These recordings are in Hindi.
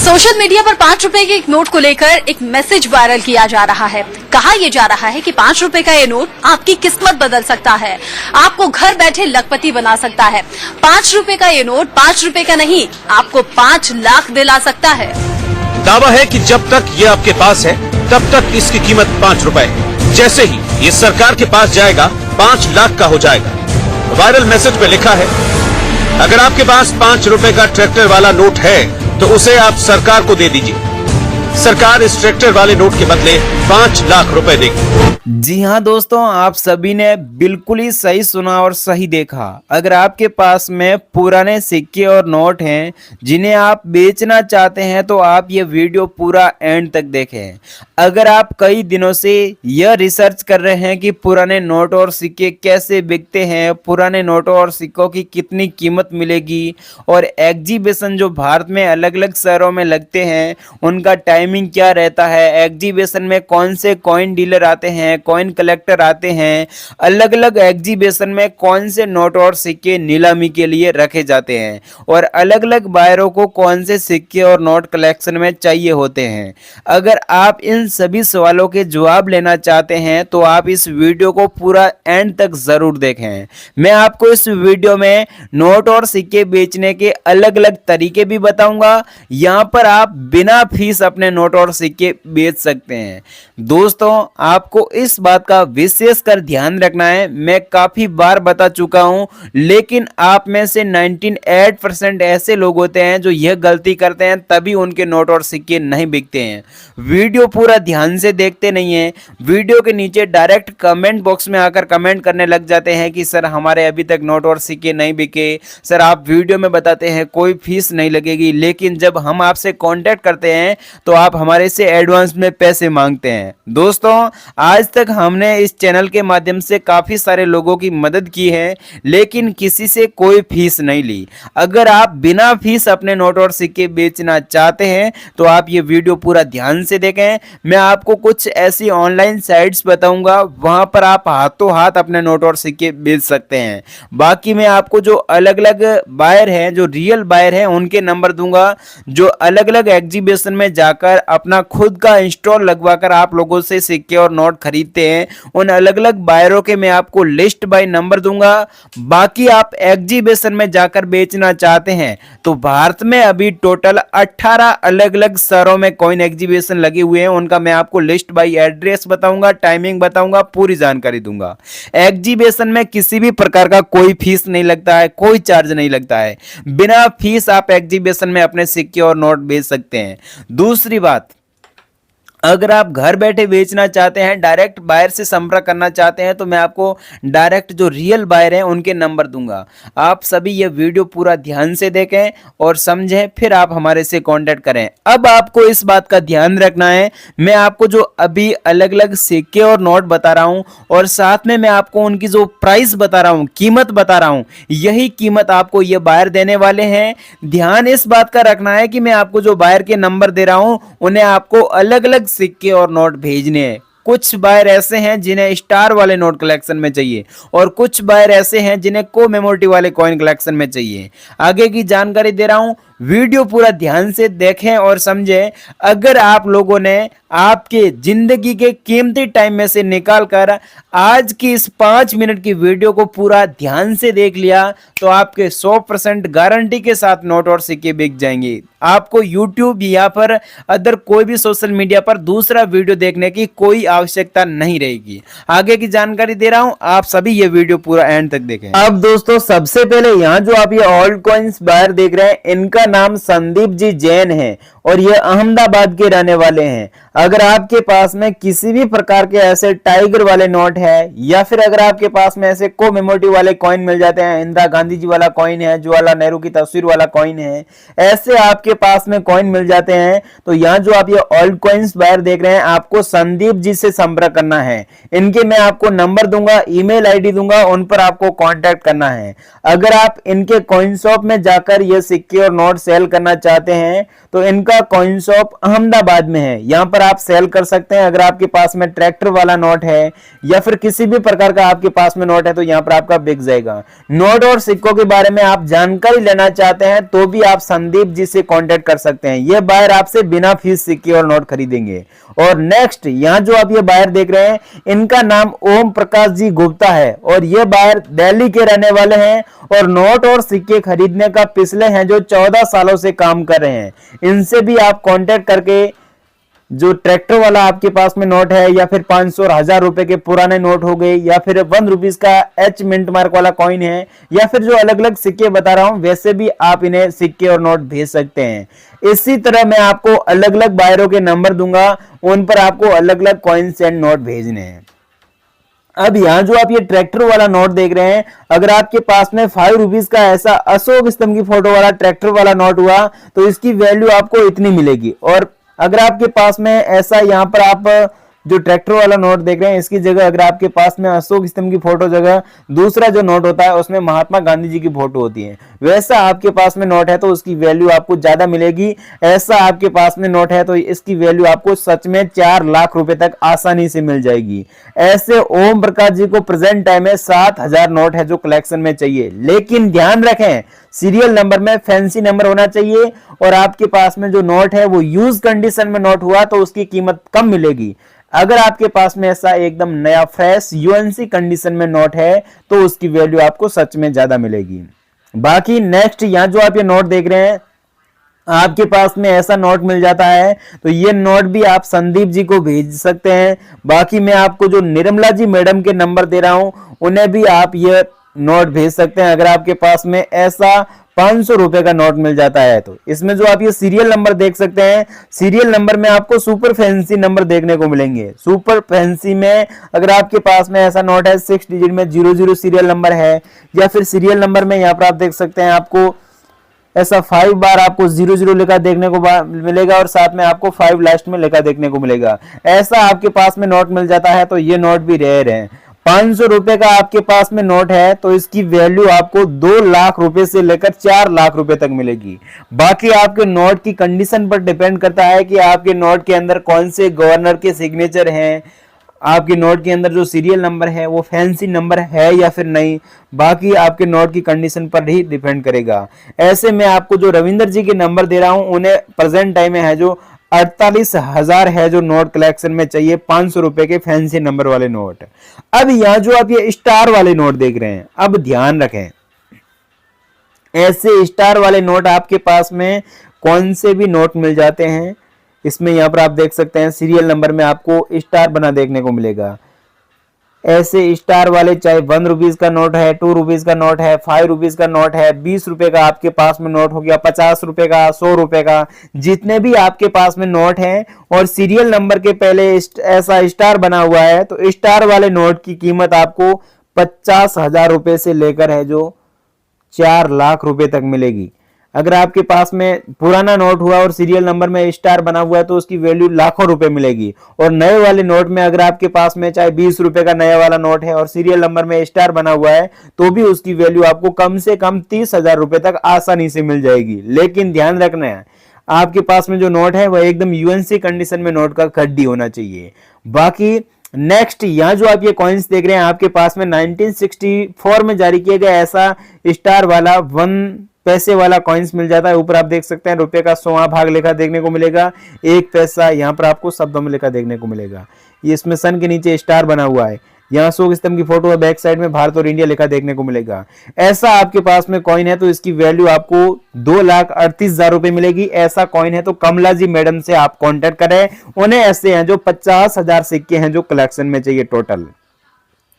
सोशल मीडिया पर 5 रुपए के एक नोट को लेकर एक मैसेज वायरल किया जा रहा है। कहा यह जा रहा है कि 5 रुपए का ये नोट आपकी किस्मत बदल सकता है, आपको घर बैठे लखपति बना सकता है। 5 रुपए का ये नोट 5 रुपए का नहीं, आपको 5 लाख दिला सकता है। दावा है कि जब तक ये आपके पास है तब तक इसकी कीमत 5 रुपए है। जैसे ही ये सरकार के पास जाएगा 5 लाख का हो जाएगा। वायरल मैसेज पे लिखा है, अगर आपके पास 5 रुपए का ट्रैक्टर वाला नोट है तो उसे आप सरकार को दे दीजिए। सरकार इस ट्रैक्टर वाले नोट के बदले 5 लाख रुपए देगी। जी हाँ दोस्तों, आप सभी ने बिल्कुल ही सही सुना और सही देखा। अगर आपके पास में पुराने सिक्के और नोट हैं जिन्हें आप बेचना चाहते हैं तो आप ये वीडियो पूरा एंड तक देखें। अगर आप कई दिनों से यह रिसर्च कर रहे हैं कि पुराने नोट और सिक्के कैसे बिकते हैं, पुराने नोटों और सिक्कों की कितनी कीमत मिलेगी और एग्जीबिशन जो भारत में अलग अलग शहरों में लगते हैं उनका टाइमिंग क्या रहता है, एग्जीबिशन में कौन से कॉइन डीलर आते हैं, कॉइन कलेक्टर आते हैं, अलग अलग एग्जीबिशन में कौन से नोट और सिक्के नीलामी के लिए रखे जाते हैं और अलग अलग बायरों को कौन से सिक्के और नोट कलेक्शन में चाहिए होते हैं। अगर आप इन सभी सवालों के जवाब लेना चाहते हैं तो आप इस वीडियो को पूरा एंड तक जरूर देखें। मैं आपको इस वीडियो में नोट और सिक्के बेचने के अलग अलग तरीके भी बताऊंगा। यहां पर आप बिना फीस अपने नोट और सिक्के बेच सकते हैं। दोस्तों, आपको इस बात का विशेष कर ध्यान रखना है। मैं काफी बार बता चुका हूं, लेकिन आप में से 98% ऐसे लोग होते हैं जो यह गलती करते हैं, तभी उनके नोट और सिक्के नहीं बिकते हैं। वीडियो पूरा ध्यान से देखते नहीं है, वीडियो के नीचे डायरेक्ट कमेंट बॉक्स में आकर कमेंट करने लग जाते हैं कि सर हमारे अभी तक नोट और सिक्के नहीं बिके, सर आप वीडियो में बताते हैं कोई फीस नहीं लगेगी, लेकिन जब हम आपसे कांटेक्ट करते हैं तो आप हमारे से एडवांस में पैसे मांगते हैं। दोस्तों, आज तक हमने इस चैनल के माध्यम से काफी सारे लोगों की मदद की है, लेकिन किसी से कोई फीस नहीं ली। अगर आप बिना फीस अपने नोट और सिक्के बेचना चाहते हैं तो आप ये वीडियो पूरा ध्यान से देखें। मैं आपको कुछ ऐसी ऑनलाइन साइट्स बताऊंगा, वहां पर आप हाथों हाथ अपने नोट और सिक्के बेच सकते हैं। बाकी मैं आपको जो अलग अलग बायर हैं, जो रियल बायर हैं, उनके नंबर दूंगा, जो अलग अलग एग्जीबिशन में जाकर अपना खुद का इंस्टॉल लगवाकर आप लोगों से सिक्के और नोट खरीदते हैं। उन अलग अलग बायरों के मैं आपको लिस्ट बाय नंबर दूंगा। बाकी आप एग्जीबिशन में जाकर बेचना चाहते हैं तो भारत में अभी टोटल 18 अलग अलग शहरों में कॉइन एग्जीबिशन लगे हुए हैं। उनका मैं आपको लिस्ट बाय एड्रेस बताऊंगा, टाइमिंग बताऊंगा, पूरी जानकारी दूंगा। एग्जीबिशन में किसी भी प्रकार का कोई फीस नहीं लगता है, कोई चार्ज नहीं लगता है। बिना फीस आप एग्जीबिशन में अपने सिक्के और नोट बेच सकते हैं। दूसरी बात, अगर आप घर बैठे बेचना चाहते हैं, डायरेक्ट बायर से संपर्क करना चाहते हैं तो मैं आपको डायरेक्ट जो रियल बायर हैं उनके नंबर दूंगा। आप सभी ये वीडियो पूरा ध्यान से देखें और समझें, फिर आप हमारे से कांटेक्ट करें। अब आपको इस बात का ध्यान रखना है, मैं आपको जो अभी अलग अलग सिक्के और नोट बता रहा हूं और साथ में मैं आपको उनकी जो प्राइस बता रहा हूं, कीमत बता रहा हूं, यही कीमत आपको ये बायर देने वाले हैं। ध्यान इस बात का रखना है कि मैं आपको जो बायर के नंबर दे रहा हूं उन्हें आपको अलग अलग सिक्के और नोट भेजने हैं। कुछ बायर ऐसे हैं जिन्हें स्टार वाले नोट कलेक्शन में चाहिए और कुछ बायर ऐसे हैं जिन्हें कोमेमोरेटिव वाले कॉइन कलेक्शन में चाहिए। आगे की जानकारी दे रहा हूं, वीडियो पूरा ध्यान से देखें और समझें। अगर आप लोगों ने आपके जिंदगी के कीमती टाइम में से निकालकर आज की इस 5 मिनट की वीडियो को पूरा ध्यान से देख लिया तो आपके 100% गारंटी के साथ नोट और सिक्के बिक जाएंगे। आपको YouTube या पर अदर कोई भी सोशल मीडिया पर दूसरा वीडियो देखने की कोई आवश्यकता नहीं रहेगी। आगे की जानकारी दे रहा हूं, आप सभी ये वीडियो पूरा एंड तक देखें। अब दोस्तों, सबसे पहले यहाँ जो आप ये ओल्ड कॉइन्स बायर देख रहे हैं, इनका नाम संदीप जी जैन है और ये अहमदाबाद के रहने वाले हैं। अगर आपके पास में किसी भी प्रकार के ऐसे टाइगर वाले नोट है या फिर अगर आपके पास में ऐसे कोमेमोरेटिव वाले कॉइन मिल जाते हैं, इंदिरा गांधी जी वाला कॉइन है, जवाहरलाल नेहरू की तस्वीर वाला कॉइन है, ऐसे आपके पास में कॉइन मिल जाते हैं तो यहाँ जो आप ये ओल्ड कॉइन्स बायर देख रहे हैं, आपको संदीप जी से संपर्क करना है। इनके मैं आपको नंबर दूंगा, ईमेल आईडी दूंगा, उन पर आपको कांटेक्ट करना है। अगर आप इनके कॉइन शॉप में जाकर ये सिक्के और नोट नोट सेल करना चाहते हैं तो इनका कॉइन शॉप अहमदाबाद में है। यहाँ पर आप सेल कर सकते हैं। अगर आपके पास में ट्रैक्टर वाला नोट है या फिर किसी भी प्रकार का आपके पास में नोट है तो यहाँ पर आपका बिक जाएगा। नोट और सिक्कों के बारे में आप जानकारी लेना चाहते हैं तो भी आप संदीप जी से कांटेक्ट कर सकते हैं। ये बायर आपसे बिना फीस सिक्के और नोट खरीदेंगे। और नेक्स्ट यहाँ जो आप ये बायर देख रहे हैं इनका नाम ओम प्रकाश जी गुप्ता है और ये बायर दिल्ली के रहने वाले हैं और नोट और सिक्के खरीदने का पिछले हैं जो 14 सालों से काम कर रहे हैं। इनसे भी आप कांटेक्ट करके जो ट्रैक्टर वाला आपके पास में नोट है या फिर 500 और 1000 रुपए के पुराने नोट हो गए या फिर 1 रुपीज का एच मिंट मार्क वाला कॉइन है या फिर जो अलग अलग सिक्के बता रहा हूं वैसे भी आप इन्हें सिक्के और नोट भेज सकते हैं। इसी तरह मैं आपको अलग अलग बायरों के नंबर दूंगा, उन पर आपको अलग अलग कॉइन्स एंड नोट भेजने हैं। अब यहाँ जो आप ये ट्रैक्टर वाला नोट देख रहे हैं, अगर आपके पास में 5 रुपीज का ऐसा अशोक स्तंभ की फोटो वाला ट्रैक्टर वाला नोट हुआ तो इसकी वैल्यू आपको इतनी मिलेगी। और अगर आपके पास में ऐसा यहाँ पर आप जो ट्रैक्टर वाला नोट देख रहे हैं इसकी जगह अगर आपके पास में अशोक स्तंभ की फोटो जगह दूसरा जो नोट होता है उसमें महात्मा गांधी जी की फोटो होती है, वैसा आपके पास में नोट है तो उसकी वैल्यू आपको ज्यादा मिलेगी। ऐसा आपके पास में नोट है तो इसकी वैल्यू आपको सच में 4 लाख रुपए तक आसानी से मिल जाएगी। ऐसे ओम प्रकाश जी को प्रेजेंट टाइम में 7000 नोट है जो कलेक्शन में चाहिए, लेकिन ध्यान रखें सीरियल नंबर में फैंसी नंबर होना चाहिए और आपके पास में जो नोट है वो यूज कंडीशन में नोट हुआ तो उसकी कीमत कम मिलेगी। अगर आपके पास में ऐसा एकदम नया फ्रेश यूएनसी कंडीशन में नोट है तो उसकी वैल्यू आपको सच में ज्यादा मिलेगी। बाकी नेक्स्ट यहाँ जो आप ये नोट देख रहे हैं आपके पास में ऐसा नोट मिल जाता है तो ये नोट भी आप संदीप जी को भेज सकते हैं। बाकी मैं आपको जो निर्मला जी मैडम के नंबर दे रहा हूं उन्हें भी आप ये नोट भेज सकते हैं। अगर आपके पास में ऐसा 500 रुपए का नोट मिल जाता है तो इसमें जो आप ये सीरियल नंबर देख सकते हैं, सीरियल नंबर में आपको सुपर फैंसी नंबर देखने को मिलेंगे। सुपर फैंसी में अगर आपके पास में ऐसा नोट है 6 डिजिट में 00 सीरियल नंबर है या फिर सीरियल नंबर में यहाँ पर आप देख सकते हैं आपको ऐसा 5 बार आपको 00 लिखा देखने को मिलेगा और साथ में आपको 5 लास्ट में लिखा देखने को मिलेगा। ऐसा आपके पास में नोट मिल जाता है तो ये नोट भी रेयर है। 500 रुपए का आपके पास में नोट है तो इसकी वैल्यू आपको 2 लाख रुपए से लेकर 4 लाख रुपए तक मिलेगी। बाकी आपके नोट की कंडीशन पर डिपेंड करता है कि आपके नोट के अंदर कौन से गवर्नर के सिग्नेचर हैं, आपके नोट के अंदर जो सीरियल नंबर है वो फैंसी नंबर है या फिर नहीं। बाकी आपके नोट की कंडीशन पर ही डिपेंड करेगा। ऐसे में आपको जो रविंदर जी के नंबर दे रहा हूं उन्हें प्रेजेंट टाइम में है जो 48,000 है जो नोट कलेक्शन में चाहिए 500 रुपए के फैंसी नंबर वाले नोट। अब यहाँ जो आप ये स्टार वाले नोट देख रहे हैं, अब ध्यान रखें ऐसे स्टार वाले नोट आपके पास में कौन से भी नोट मिल जाते हैं। इसमें यहाँ पर आप देख सकते हैं सीरियल नंबर में आपको स्टार बना देखने को मिलेगा। ऐसे स्टार वाले चाहे 1 रुपीज का नोट है, 2 रुपीज का नोट है, 5 रुपीज का नोट है, 20 रुपए का आपके पास में नोट हो गया, 50 रुपए का, 100 रुपए का, जितने भी आपके पास में नोट हैं और सीरियल नंबर के पहले ऐसा स्टार बना हुआ है तो स्टार वाले नोट की कीमत आपको 50,000 रुपए से लेकर है जो 4 लाख रुपए तक मिलेगी। अगर आपके पास में पुराना नोट हुआ और सीरियल नंबर में स्टार बना हुआ है तो उसकी वैल्यू लाखों रुपए मिलेगी। और नए वाले नोट में अगर आपके पास में चाहे 20 रुपए का नया वाला नोट है और सीरियल नंबर में स्टार बना हुआ है तो भी उसकी वैल्यू आपको कम से कम 30,000 रुपए तक आसानी से मिल जाएगी। लेकिन ध्यान रखना है आपके पास में जो नोट है वह एकदम यूएनसी कंडीशन में नोट का खड्डी होना चाहिए। बाकी नेक्स्ट यहाँ जो आप ये कॉइन्स देख रहे हैं आपके पास में 1964 में जारी किया गया ऐसा स्टार वाला 1 पैसे वाला कॉइन्स मिल जाता है। ऊपर आप देख सकते हैं रुपए का 100वां भाग लिखा देखने को मिलेगा, 1 पैसा यहाँ पर आपको शब्दों में लिखा देखने को मिलेगा। ये इसमें सन के नीचे स्टार बना हुआ है, यहाँ अशोक स्तंभ की फोटो है, बैक साइड में भारत और इंडिया लिखा देखने को मिलेगा। ऐसा आपके पास में कॉइन है तो इसकी वैल्यू आपको 2,38,000 रुपए मिलेगी। ऐसा कॉइन है तो कमला जी मैडम से आप कांटेक्ट करें, उन्हें ऐसे हैं जो 50,000 सिक्के हैं जो कलेक्शन में चाहिए टोटल।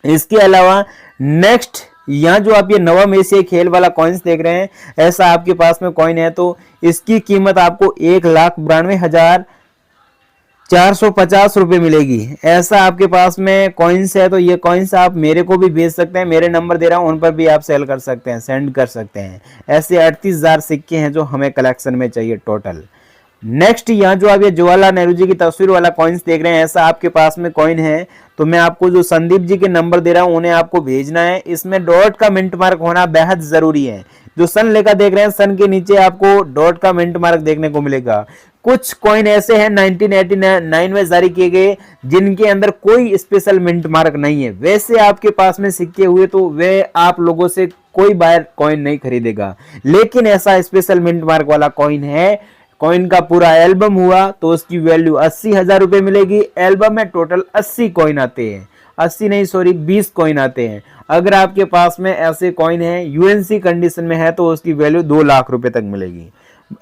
इसके अलावा नेक्स्ट यहाँ जो आप ये नवम एशियाई खेल वाला कॉइन्स देख रहे हैं ऐसा आपके पास में कॉइन है तो इसकी कीमत आपको 1,92,450 रुपए मिलेगी। ऐसा आपके पास में कॉइन्स है तो ये कॉइन्स आप मेरे को भी भेज सकते हैं, मेरे नंबर दे रहा हूं उन पर भी आप सेल कर सकते हैं, सेंड कर सकते हैं। ऐसे 38,000 सिक्के हैं जो हमें कलेक्शन में चाहिए टोटल। नेक्स्ट यहाँ जो आप ये जवाहरलाल नेहरू जी की तस्वीर वाला कॉइन्स देख रहे हैं, ऐसा आपके पास में कॉइन है तो मैं आपको जो संदीप जी के नंबर दे रहा हूं उन्हें आपको भेजना है। इसमें डॉट का मिंट मार्क होना बेहद जरूरी है। जो सन लेखा देख रहे हैं, सन के नीचे आपको डॉट का मिंट मार्क देखने को मिलेगा। कुछ कॉइन ऐसे हैं 1989 में जारी किए गए जिनके अंदर कोई स्पेशल मिंट मार्क नहीं है। वैसे आपके पास में सिक्के हुए तो वे आप लोगों से कोई बायर कॉइन नहीं खरीदेगा, लेकिन ऐसा स्पेशल मिंट मार्क वाला कॉइन है, कॉइन का पूरा एल्बम हुआ तो उसकी वैल्यू 80,000 रुपए मिलेगी। एल्बम में टोटल 80 कॉइन आते हैं, 80 नहीं सॉरी 20 कॉइन आते हैं। अगर आपके पास में ऐसे कॉइन है यूएनसी कंडीशन में है तो उसकी वैल्यू 2 लाख रुपए तक मिलेगी।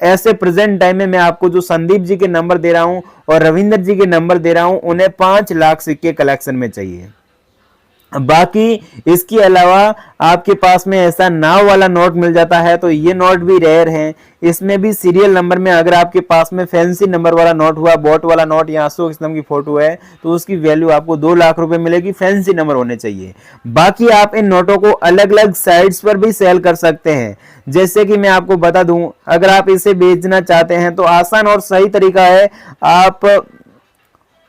ऐसे प्रेजेंट टाइम में मैं आपको जो संदीप जी के नंबर दे रहा हूं और रविंदर जी के नंबर दे रहा हूं, उन्हें 5 लाख सिक्के कलेक्शन में चाहिए। बाकी इसके अलावा आपके पास में ऐसा नाव वाला नोट मिल जाता है तो ये नोट भी रेयर है। इसमें भी सीरियल नंबर में अगर आपके पास में फैंसी नंबर वाला नोट हुआ, बोट वाला नोट, यहाँ अशोक स्तंभ की फोटो है तो उसकी वैल्यू आपको 2 लाख रुपए मिलेगी। फैंसी नंबर होने चाहिए। बाकी आप इन नोटों को अलग अलग साइट्स पर भी सेल कर सकते हैं। जैसे कि मैं आपको बता दूं, अगर आप इसे बेचना चाहते हैं तो आसान और सही तरीका है, आप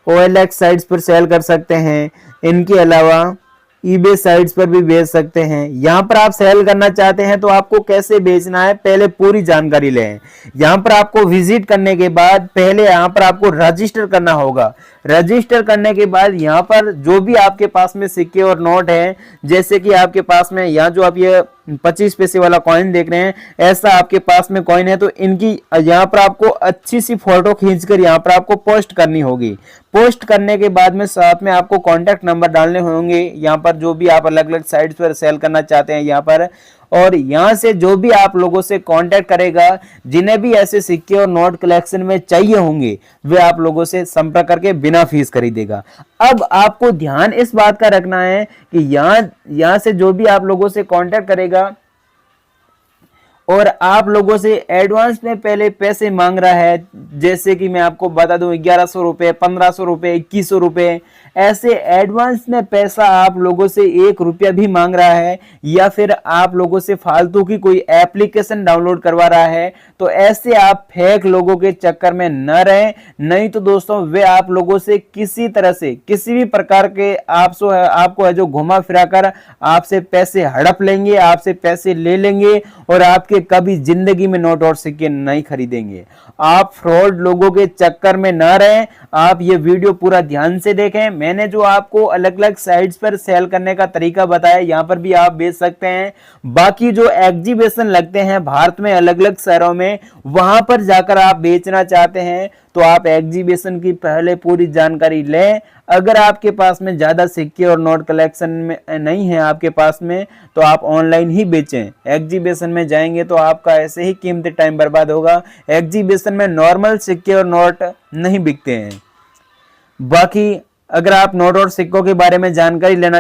OLX साइट्स पर सेल कर सकते हैं। इनके अलावा eBay साइट्स पर भी बेच सकते हैं। यहाँ पर आप सेल करना चाहते हैं तो आपको कैसे बेचना है पहले पूरी जानकारी लें। यहाँ पर आपको विजिट करने के बाद पहले यहाँ पर आपको रजिस्टर करना होगा। रजिस्टर करने के बाद यहाँ पर जो भी आपके पास में सिक्के और नोट हैं, जैसे कि आपके पास में यहाँ जो आप ये 25 पैसे वाला कॉइन देख रहे हैं, ऐसा आपके पास में कॉइन है तो इनकी यहाँ पर आपको अच्छी सी फोटो खींचकर यहाँ पर आपको पोस्ट करनी होगी। पोस्ट करने के बाद में साथ में आपको कॉन्टैक्ट नंबर डालने होंगे यहाँ पर जो भी आप अलग अलग साइट्स पर सेल करना चाहते हैं यहाँ पर, और यहाँ से जो भी आप लोगों से कांटेक्ट करेगा, जिन्हें भी ऐसे सिक्के और नोट कलेक्शन में चाहिए होंगे, वे आप लोगों से संपर्क करके बिना फीस खरीदेगा। अब आपको ध्यान इस बात का रखना है कि यहाँ से जो भी आप लोगों से कांटेक्ट करेगा और आप लोगों से एडवांस में पहले पैसे मांग रहा है, जैसे कि मैं आपको बता दूं 1100 रुपए, 1500 रुपए, 2100 रुपए, ऐसे एडवांस में पैसा आप लोगों से 1 रुपया भी मांग रहा है या फिर आप लोगों से फालतू की कोई एप्लीकेशन डाउनलोड करवा रहा है, तो ऐसे आप फेक लोगों के चक्कर में न रहें। नहीं तो दोस्तों वे आप लोगों से किसी तरह से किसी भी प्रकार के आपको है जो घुमा फिरा कर आपसे पैसे हड़प लेंगे, आपसे पैसे ले लेंगे और आपके कभी जिंदगी में नोट और सिक्के नहीं खरीदेंगे। आप फ्रॉड लोगों के चक्कर में ना रहें। आप ये वीडियो पूरा ध्यान से देखें। मैंने जो आपको अलग अलग साइट्स पर सेल करने का तरीका बताया, यहाँ पर भी आप बेच सकते हैं। बाकी जो एग्जीबिशन लगते हैं भारत में अलग अलग शहरों में, वहां पर जाकर आप बेचना चाहते हैं तो आप एग्जीबिशन की पहले पूरी जानकारी लें। अगर आपके पास में ज्यादा सिक्के और नोट कलेक्शन में नहीं है आपके पास में, तो आप ऑनलाइन ही बेचें। एग्जीबिशन में जाएंगे तो आपका ऐसे ही कीमती टाइम बर्बाद होगा। एग्जीबिशन में नॉर्मल सिक्के और नोट नहीं बिकते हैं। बाकी अगर आप नोट और सिक्कों के बारे में जानकारी लेना